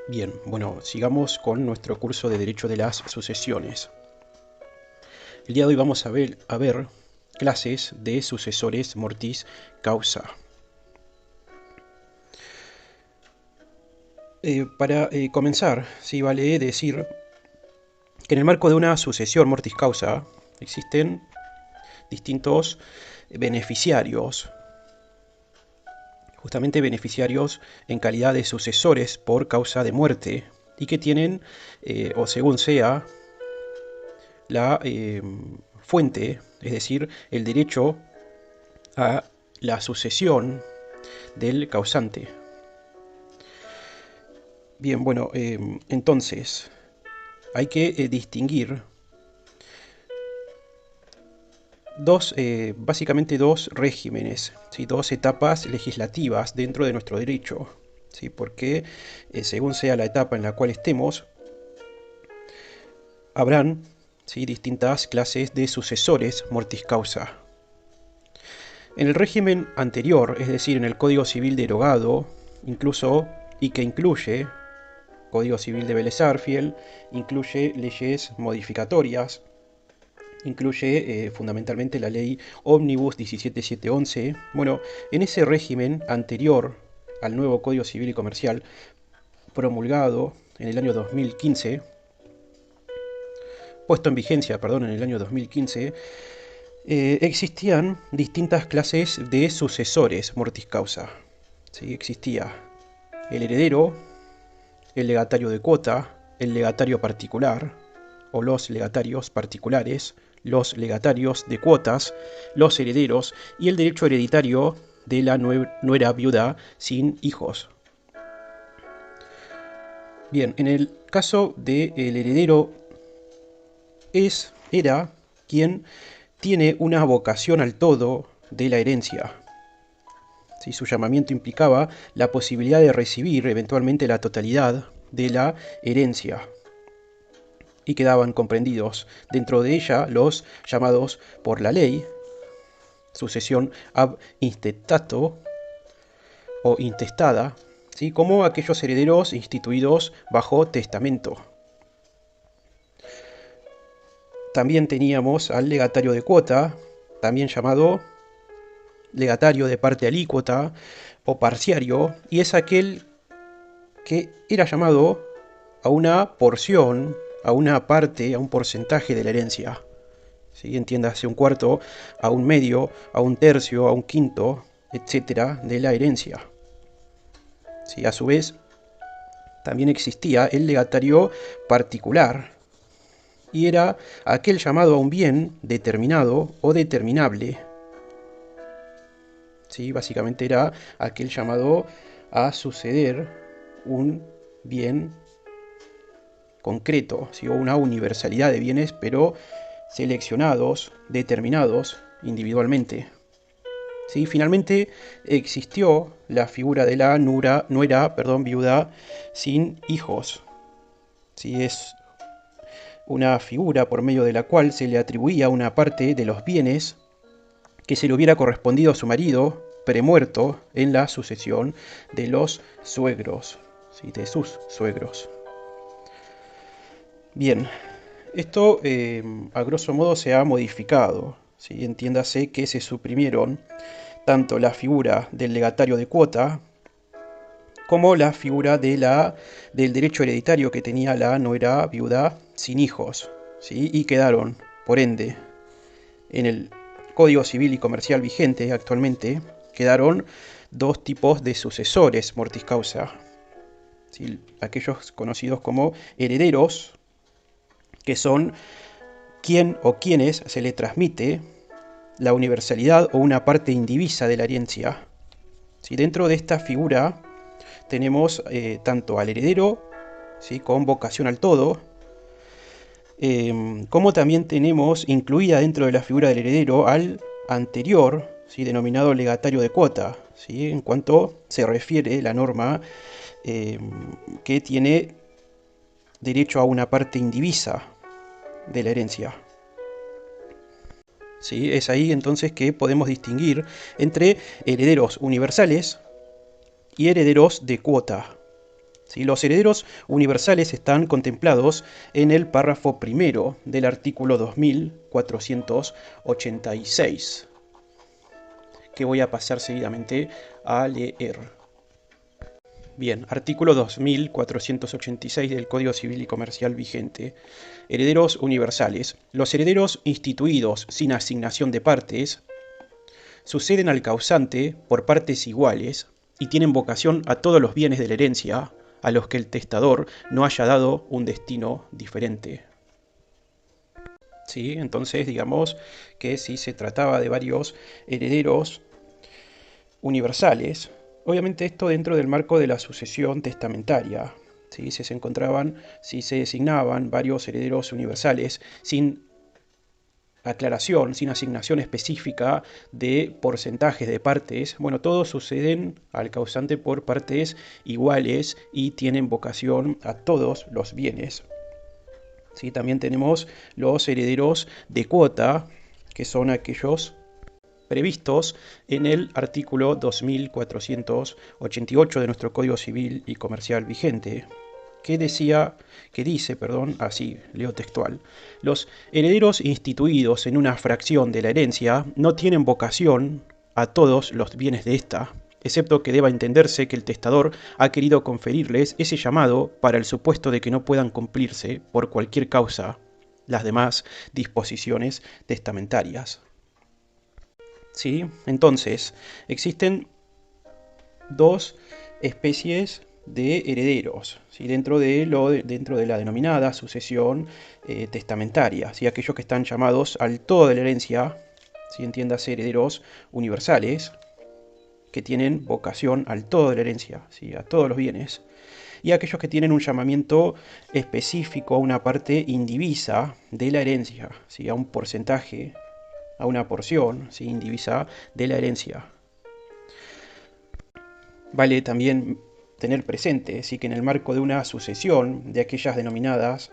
Bien, bueno, sigamos con nuestro curso de Derecho de las Sucesiones. El día de hoy vamos a ver clases de sucesores mortis causa. Para comenzar, sí vale decir que en el marco de una sucesión mortis causa existen distintos beneficiarios, justamente beneficiarios en calidad de sucesores por causa de muerte, y que tienen, o según sea, la fuente, es decir, el derecho a la sucesión del causante. Bien, bueno, entonces hay que distinguir básicamente dos regímenes, ¿sí? Dos etapas legislativas dentro de nuestro derecho, ¿sí? Porque según sea la etapa en la cual estemos, habrán, ¿sí?, distintas clases de sucesores mortis causa. En el régimen anterior, es decir, en el Código Civil derogado, incluso y que incluye Código Civil de Vélez-Sarsfield, incluye leyes modificatorias, incluye fundamentalmente la ley Omnibus 17711. Bueno, en ese régimen anterior al nuevo Código Civil y Comercial, promulgado en el año 2015, puesto en vigencia, perdón, en el año 2015, existían distintas clases de sucesores mortis causa. ¿Sí? Existía el heredero, el legatario de cuota, el legatario particular, o los legatarios particulares, los legatarios de cuotas, los herederos y el derecho hereditario de la nuera viuda sin hijos. Bien, en el caso del heredero era quien tiene una vocación al todo de la herencia. ¿Sí? Su llamamiento implicaba la posibilidad de recibir eventualmente la totalidad de la herencia, y quedaban comprendidos dentro de ella los llamados por la ley sucesión ab intestato o intestada, ¿sí?, como aquellos herederos instituidos bajo testamento. También teníamos al legatario de cuota, también llamado legatario de parte alícuota o parciario, y es aquel que era llamado a una porción, a una parte, a un porcentaje de la herencia. ¿Sí? Entiéndase, un cuarto, a un medio, a un tercio, a un quinto, etcétera, de la herencia. ¿Sí? A su vez, también existía el legatario particular, y era aquel llamado a un bien determinado o determinable. ¿Sí? Básicamente era aquel llamado a suceder un bien concreto, ¿sí?, o una universalidad de bienes, pero seleccionados, determinados individualmente. ¿Sí? Finalmente existió la figura de la nuera viuda sin hijos. ¿Sí? Es una figura por medio de la cual se le atribuía una parte de los bienes que se le hubiera correspondido a su marido premuerto en la sucesión de los suegros, ¿sí?, de sus suegros. Bien, esto a grosso modo se ha modificado, ¿sí? Entiéndase que se suprimieron tanto la figura del legatario de cuota como la figura del derecho hereditario que tenía la nuera viuda sin hijos, ¿sí? Y quedaron, por ende, en el Código Civil y Comercial vigente actualmente, quedaron dos tipos de sucesores mortis causa, ¿sí? Aquellos conocidos como herederos, que son quien o quienes se le transmite la universalidad o una parte indivisa de la herencia. ¿Sí? Dentro de esta figura tenemos tanto al heredero, ¿sí?, con vocación al todo, como también tenemos incluida dentro de la figura del heredero al anterior, ¿sí?, denominado legatario de cuota, ¿sí?, en cuanto se refiere la norma que tiene derecho a una parte indivisa de la herencia. ¿Sí? Es ahí entonces que podemos distinguir entre herederos universales y herederos de cuota. ¿Sí? Los herederos universales están contemplados en el párrafo primero del artículo 2486, que voy a pasar seguidamente a leer. Bien, artículo 2486 del Código Civil y Comercial vigente. Herederos universales. Los herederos instituidos sin asignación de partes suceden al causante por partes iguales y tienen vocación a todos los bienes de la herencia a los que el testador no haya dado un destino diferente. ¿Sí? Entonces, digamos que si se trataba de varios herederos universales, obviamente esto dentro del marco de la sucesión testamentaria, ¿sí? Si se designaban varios herederos universales sin aclaración, sin asignación específica de porcentajes de partes, bueno, todos suceden al causante por partes iguales y tienen vocación a todos los bienes. ¿Sí? También tenemos los herederos de cuota, que son aquellos previstos en el artículo 2488 de nuestro Código Civil y Comercial vigente, que dice, así leo textual: los herederos instituidos en una fracción de la herencia no tienen vocación a todos los bienes de ésta, excepto que deba entenderse que el testador ha querido conferirles ese llamado para el supuesto de que no puedan cumplirse, por cualquier causa, las demás disposiciones testamentarias. ¿Sí? Entonces, existen dos especies de herederos, ¿sí? dentro de la denominada sucesión testamentaria, ¿sí? Aquellos que están llamados al todo de la herencia, ¿sí? Entiéndase, herederos universales, que tienen vocación al todo de la herencia, ¿sí? A todos los bienes, y aquellos que tienen un llamamiento específico a una parte indivisa de la herencia, ¿sí? A un porcentaje, a una porción, ¿sí? Indivisa de la herencia. Vale también tener presente, ¿sí? Que en el marco de una sucesión de aquellas denominadas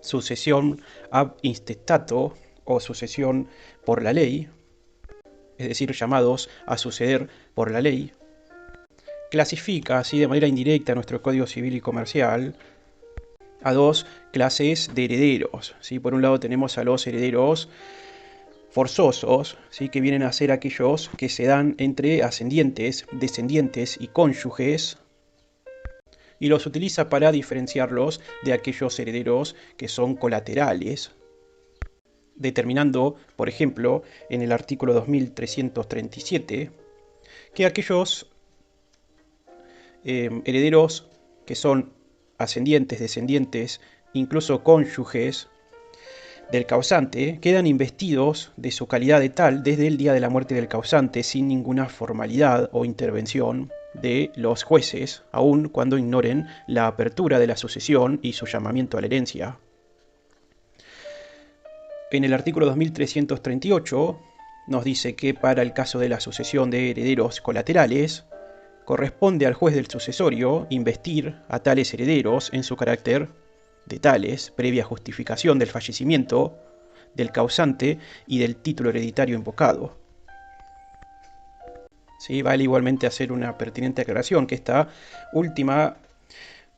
sucesión ab intestato o sucesión por la ley, es decir, llamados a suceder por la ley, clasifica así de manera indirecta nuestro Código Civil y Comercial a dos clases de herederos, ¿sí? Por un lado tenemos a los herederos forzosos, ¿sí? Que vienen a ser aquellos que se dan entre ascendientes, descendientes y cónyuges, y los utiliza para diferenciarlos de aquellos herederos que son colaterales, determinando, por ejemplo, en el artículo 2337, que aquellos herederos que son ascendientes, descendientes, incluso cónyuges del causante, quedan investidos de su calidad de tal desde el día de la muerte del causante sin ninguna formalidad o intervención de los jueces, aun cuando ignoren la apertura de la sucesión y su llamamiento a la herencia. En el artículo 2338 nos dice que para el caso de la sucesión de herederos colaterales, corresponde al juez del sucesorio investir a tales herederos en su carácter de tales, previa justificación del fallecimiento del causante y del título hereditario invocado. ¿Sí? Vale igualmente hacer una pertinente aclaración, que esta última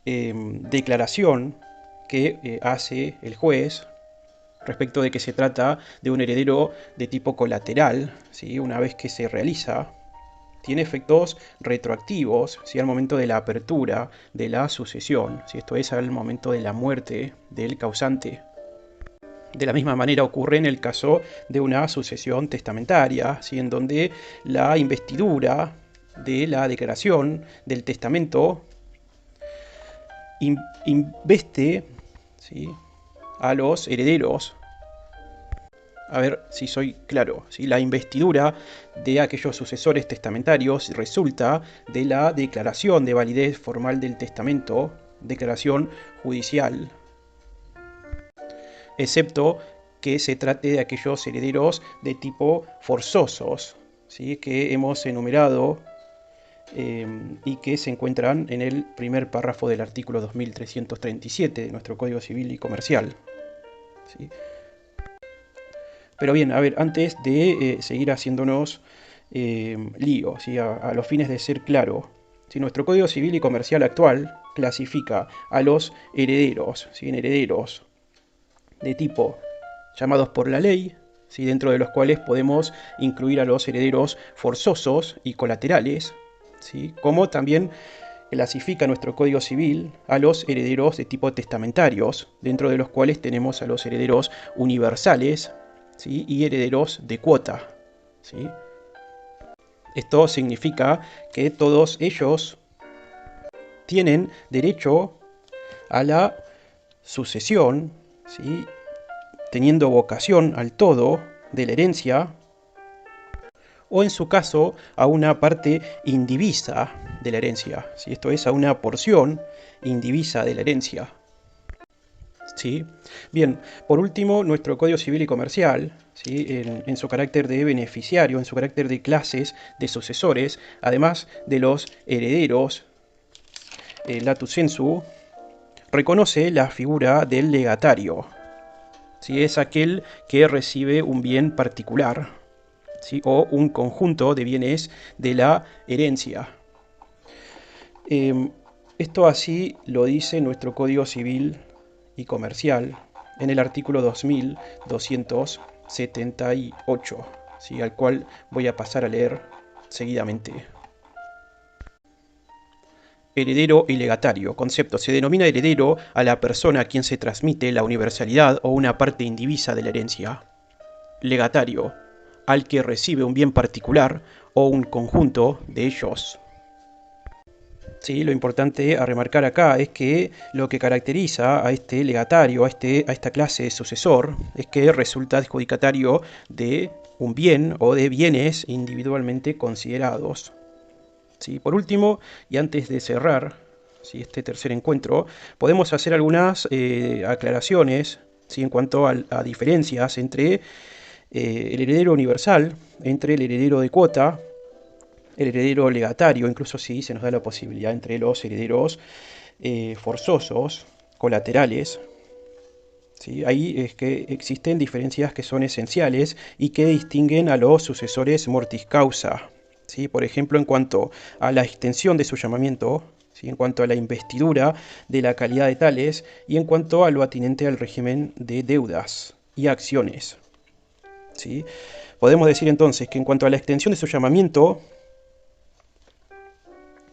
declaración que hace el juez respecto de que se trata de un heredero de tipo colateral, ¿sí? Una vez que se realiza, tiene efectos retroactivos, ¿sí? Al momento de la apertura de la sucesión, ¿sí? Esto es al momento de la muerte del causante. De la misma manera ocurre en el caso de una sucesión testamentaria, ¿sí? En donde la investidura de la declaración del testamento investe, ¿sí? A los herederos. A ver si soy claro, ¿sí? La investidura de aquellos sucesores testamentarios resulta de la declaración de validez formal del testamento, declaración judicial, excepto que se trate de aquellos herederos de tipo forzosos, ¿sí? Que hemos enumerado y que se encuentran en el primer párrafo del artículo 2337 de nuestro Código Civil y Comercial, ¿sí? Pero bien, a ver, antes de seguir haciéndonos lío, ¿sí? A los fines de ser claro, Si nuestro Código Civil y Comercial actual clasifica a los herederos, ¿sí?, en herederos de tipo llamados por la ley, ¿sí?, dentro de los cuales podemos incluir a los herederos forzosos y colaterales, ¿sí?, como también clasifica nuestro Código Civil a los herederos de tipo testamentarios, dentro de los cuales tenemos a los herederos universales, ¿sí?, y herederos de cuota, ¿sí? Esto significa que todos ellos tienen derecho a la sucesión, ¿sí?, teniendo vocación al todo de la herencia, o en su caso a una parte indivisa de la herencia, ¿sí?, esto es, a una porción indivisa de la herencia, ¿sí? Bien, por último, nuestro Código Civil y Comercial, ¿sí?, en su carácter de beneficiario, en su carácter de clases de sucesores, además de los herederos, latus sensu, reconoce la figura del legatario, ¿sí?, es aquel que recibe un bien particular, ¿sí?, o un conjunto de bienes de la herencia. Esto así lo dice nuestro Código Civil y Comercial en el artículo 2278, ¿sí?, al cual voy a pasar a leer seguidamente. Heredero y legatario. Concepto. Se denomina heredero a la persona a quien se transmite la universalidad o una parte indivisa de la herencia. Legatario. Al que recibe un bien particular o un conjunto de ellos. Sí, lo importante a remarcar acá es que lo que caracteriza a este legatario, a esta clase de sucesor, es que resulta adjudicatario de un bien o de bienes individualmente considerados. ¿Sí? Por último, y antes de cerrar, ¿sí?, este tercer encuentro, podemos hacer algunas aclaraciones, ¿sí?, en cuanto a diferencias entre el heredero universal, entre el heredero de cuota, el heredero legatario, incluso si se nos da la posibilidad entre los herederos forzosos, colaterales. ¿Sí? Ahí es que existen diferencias que son esenciales y que distinguen a los sucesores mortis causa. ¿Sí? Por ejemplo, en cuanto a la extensión de su llamamiento, ¿sí?, en cuanto a la investidura de la calidad de tales y en cuanto a lo atinente al régimen de deudas y acciones. ¿Sí? Podemos decir entonces que en cuanto a la extensión de su llamamiento,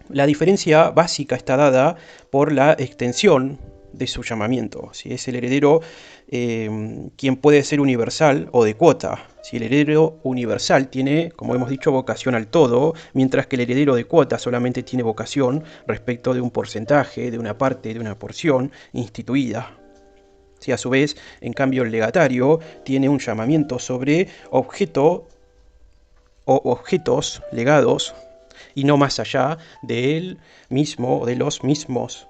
la diferencia básica está dada por la extensión de su llamamiento. Si es el heredero quien puede ser universal o de cuota. Si el heredero universal tiene, como hemos dicho, vocación al todo, mientras que el heredero de cuota solamente tiene vocación respecto de un porcentaje, de una parte, de una porción instituida. Si a su vez, en cambio, el legatario tiene un llamamiento sobre objeto o objetos legados y no más allá de él mismo o de los mismos.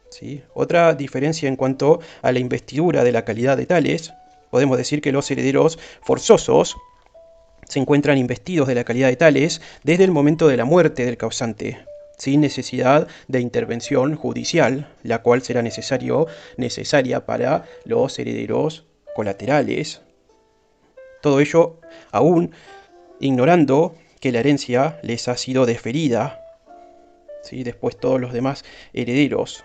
¿Sí? Otra diferencia en cuanto a la investidura de la calidad de tales, podemos decir que los herederos forzosos se encuentran investidos de la calidad de tales desde el momento de la muerte del causante, sin necesidad de intervención judicial, la cual será necesaria para los herederos colaterales. Todo ello aún ignorando que la herencia les ha sido deferida. ¿Sí? Después todos los demás herederos,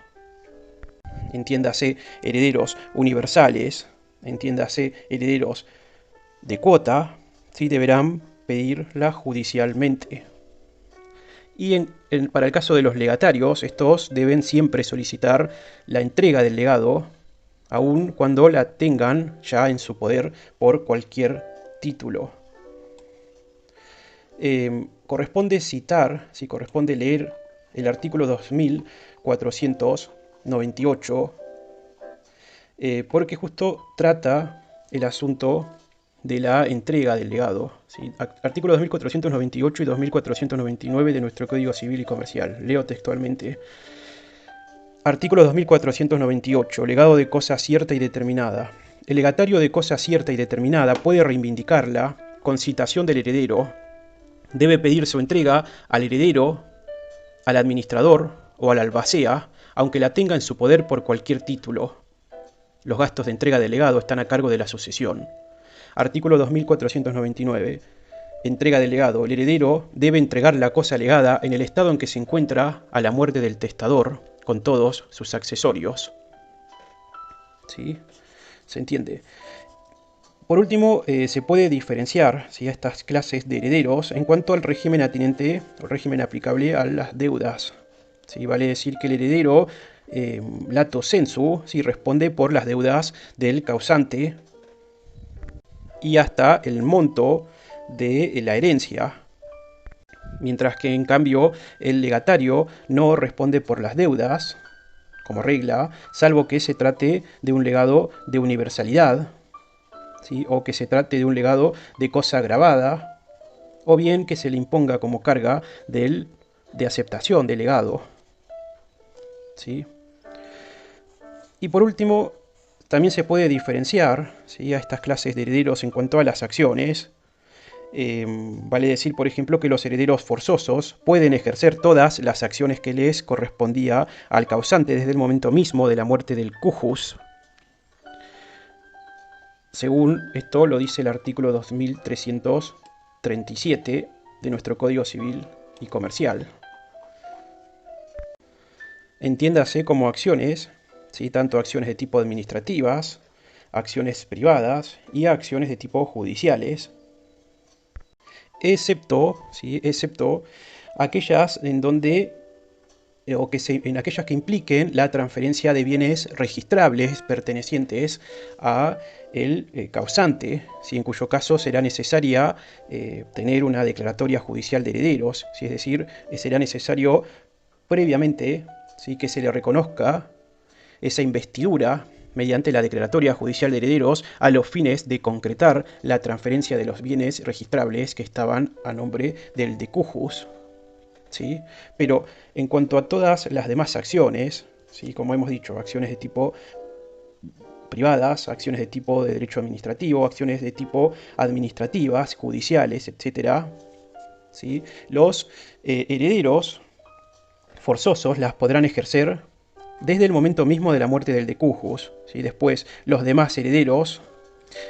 entiéndase herederos universales, entiéndase herederos de cuota, ¿sí?, deberán pedirla judicialmente. Y para el caso de los legatarios, estos deben siempre solicitar la entrega del legado, aun cuando la tengan ya en su poder por cualquier título. Corresponde citar, si corresponde leer el artículo 2498, porque justo trata el asunto de la entrega del legado. ¿Sí? Artículos 2498 y 2499 de nuestro Código Civil y Comercial. Leo textualmente. Artículo 2498. Legado de cosa cierta y determinada. El legatario de cosa cierta y determinada puede reivindicarla con citación del heredero. Debe pedir su entrega al heredero, al administrador o al albacea, aunque la tenga en su poder por cualquier título. Los gastos de entrega del legado están a cargo de la sucesión. Artículo 2499. entrega del legado. El heredero debe entregar la cosa legada en el estado en que se encuentra a la muerte del testador, con todos sus accesorios. ¿Sí? ¿Se entiende? Por último, se puede diferenciar, ¿sí?, a estas clases de herederos en cuanto al régimen atinente o régimen aplicable a las deudas. ¿Sí? Vale decir que el heredero lato sensu, ¿sí?, responde por las deudas del causante y hasta el monto de la herencia, mientras que en cambio el legatario no responde por las deudas, como regla, salvo que se trate de un legado de universalidad, ¿sí?, o que se trate de un legado de cosa grabada, o bien que se le imponga como carga de aceptación del legado. ¿Sí? Y por último, también se puede diferenciar, ¿sí?, a estas clases de herederos en cuanto a las acciones. Vale decir, por ejemplo, que los herederos forzosos pueden ejercer todas las acciones que les correspondía al causante desde el momento mismo de la muerte del cujus. Según esto lo dice el artículo 2337 de nuestro Código Civil y Comercial. Entiéndase como acciones, ¿sí?, tanto acciones de tipo administrativas, acciones privadas y acciones de tipo judiciales, excepto aquellas en donde en aquellas que impliquen la transferencia de bienes registrables pertenecientes a el causante, ¿sí?, en cuyo caso será necesaria tener una declaratoria judicial de herederos, ¿sí?, es decir, será necesario previamente, ¿sí?, que se le reconozca esa investidura mediante la declaratoria judicial de herederos a los fines de concretar la transferencia de los bienes registrables que estaban a nombre del decujus. ¿Sí? Pero en cuanto a todas las demás acciones, ¿sí?, como hemos dicho, acciones de tipo privadas, acciones de tipo de derecho administrativo, acciones de tipo administrativas, judiciales, etc., ¿sí?, los herederos forzosos las podrán ejercer desde el momento mismo de la muerte del decujus, ¿sí? Después, los demás herederos,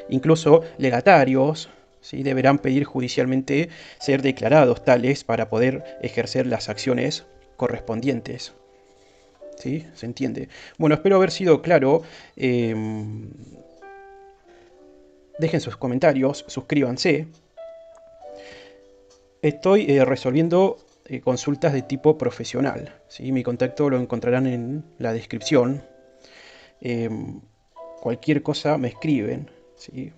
incluso legatarios, ¿sí?, deberán pedir judicialmente ser declarados tales para poder ejercer las acciones correspondientes. ¿Sí? ¿Se entiende? Bueno, espero haber sido claro. Dejen sus comentarios, suscríbanse. Estoy resolviendo consultas de tipo profesional, ¿sí? Mi contacto lo encontrarán en la descripción. Cualquier cosa me escriben, ¿sí?,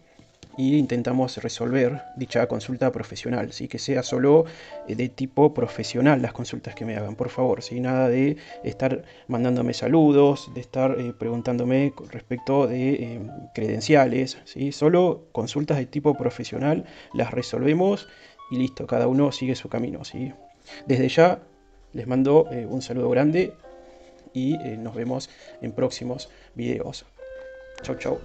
y intentamos resolver dicha consulta profesional, ¿sí?, que sea solo de tipo profesional las consultas que me hagan, por favor, ¿sí?, nada de estar mandándome saludos, de estar preguntándome respecto de credenciales, ¿sí?, solo consultas de tipo profesional, las resolvemos y listo, cada uno sigue su camino, ¿sí? Desde ya les mando un saludo grande y nos vemos en próximos videos. Chau, chau.